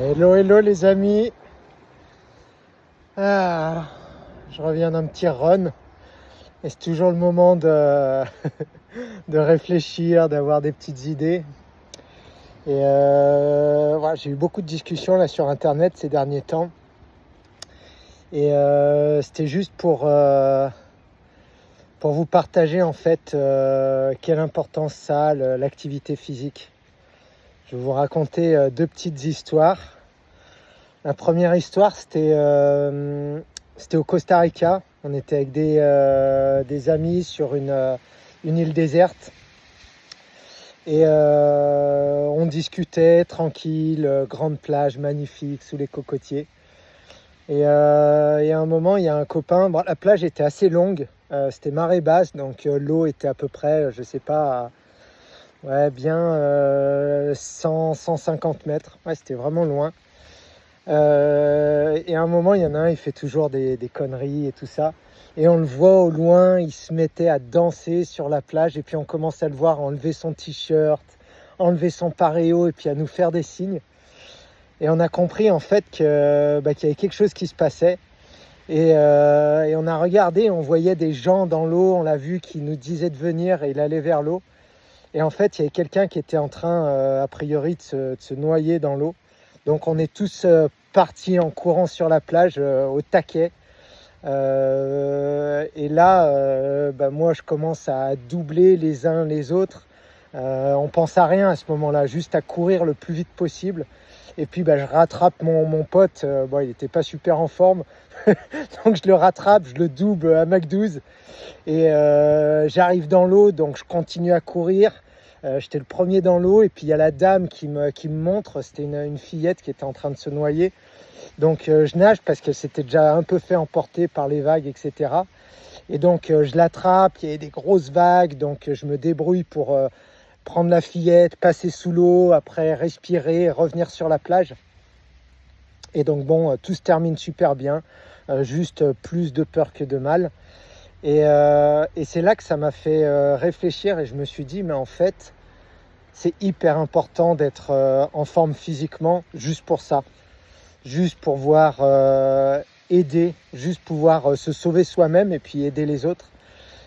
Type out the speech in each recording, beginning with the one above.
Hello, hello les amis. Je reviens d'un petit run et c'est toujours le moment de, de réfléchir, d'avoir des petites idées. Et voilà, j'ai eu beaucoup de discussions là sur internet ces derniers temps. Et c'était juste pour vous partager en fait quelle importance ça a l'activité physique. Je vais vous raconter deux petites histoires. La première histoire, c'était au Costa Rica. On était avec des amis sur une île déserte. Et on discutait tranquille, grande plage magnifique sous les cocotiers. Et à un moment, il y a un copain. Bon, la plage était assez longue. C'était marée basse, donc l'eau était à peu près, je sais pas, bien 100-150 mètres. Ouais, c'était vraiment loin. Et à un moment, il y en a un, il fait toujours des conneries et tout ça. Et on le voit au loin, il se mettait à danser sur la plage. Et puis on commence à le voir enlever son t-shirt, enlever son paréo et puis à nous faire des signes. Et on a compris en fait qu'il y avait quelque chose qui se passait. Et on a regardé, on voyait des gens dans l'eau, on l'a vu qui nous disaient de venir et il allait vers l'eau. Et en fait, il y avait quelqu'un qui était en train, a priori, de se noyer dans l'eau. Donc on est tous partis en courant sur la plage au taquet. Et là, moi je commence à doubler les uns les autres. On pense à rien à ce moment-là, juste à courir le plus vite possible. Et puis je rattrape mon pote. Il n'était pas super en forme. Donc je le rattrape, je le double à Mac 12. Et j'arrive dans l'eau, donc je continue à courir. J'étais le premier dans l'eau et puis il y a la dame qui me montre, c'était une fillette qui était en train de se noyer. Donc je nage parce qu'elle s'était déjà un peu fait emporter par les vagues, etc. Et donc je l'attrape, il y a des grosses vagues, donc je me débrouille pour prendre la fillette, passer sous l'eau, après respirer, revenir sur la plage. Et donc tout se termine super bien, juste plus de peur que de mal. Et c'est là que ça m'a fait réfléchir et je me suis dit, mais en fait, c'est hyper important d'être en forme physiquement juste pour ça. Juste pour pouvoir aider, juste pouvoir se sauver soi-même et puis aider les autres.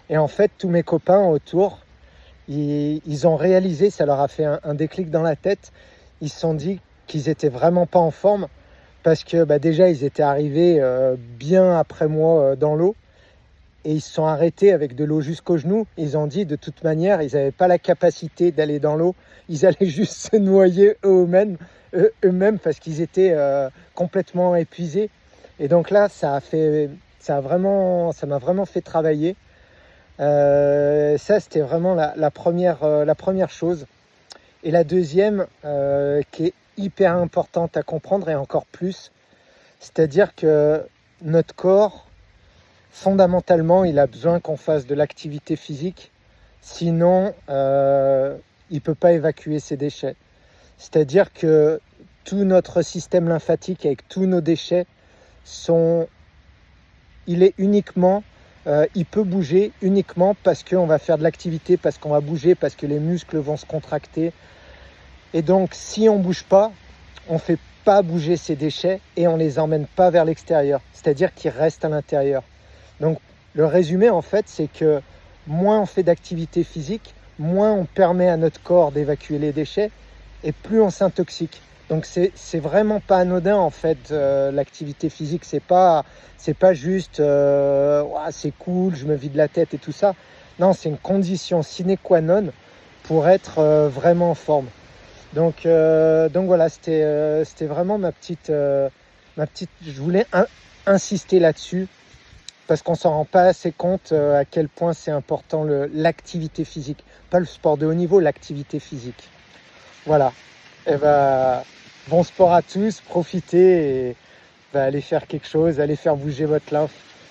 Et en fait, tous mes copains autour, ils ont réalisé, ça leur a fait un déclic dans la tête. Ils se sont dit qu'ils étaient vraiment pas en forme parce que déjà, ils étaient arrivés bien après moi dans l'eau. Et ils se sont arrêtés avec de l'eau jusqu'aux genoux. Ils ont dit, de toute manière, ils n'avaient pas la capacité d'aller dans l'eau. Ils allaient juste se noyer eux-mêmes parce qu'ils étaient complètement épuisés. Et donc là, ça m'a vraiment fait travailler. Ça, c'était vraiment la première chose. Et la deuxième, qui est hyper importante à comprendre et encore plus, c'est-à-dire que notre corps, fondamentalement, il a besoin qu'on fasse de l'activité physique, sinon il ne peut pas évacuer ses déchets. C'est-à-dire que tout notre système lymphatique avec tous nos déchets, il peut bouger uniquement parce qu'on va faire de l'activité, parce qu'on va bouger, parce que les muscles vont se contracter. Et donc, si on ne bouge pas, on ne fait pas bouger ces déchets et on ne les emmène pas vers l'extérieur. C'est-à-dire qu'ils restent à l'intérieur. Donc le résumé en fait, c'est que moins on fait d'activité physique, moins on permet à notre corps d'évacuer les déchets et plus on s'intoxique. Donc c'est vraiment pas anodin en fait, l'activité physique. C'est pas juste c'est cool, je me vide la tête et tout ça. Non, c'est une condition sine qua non pour être vraiment en forme. Donc voilà, c'était vraiment ma petite. Je voulais insister là-dessus. Parce qu'on ne s'en rend pas assez compte à quel point c'est important l'activité physique. Pas le sport de haut niveau, l'activité physique. Voilà. Et bon sport à tous, profitez et allez faire quelque chose, allez faire bouger votre lymphe,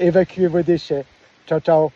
évacuer vos déchets. Ciao, ciao.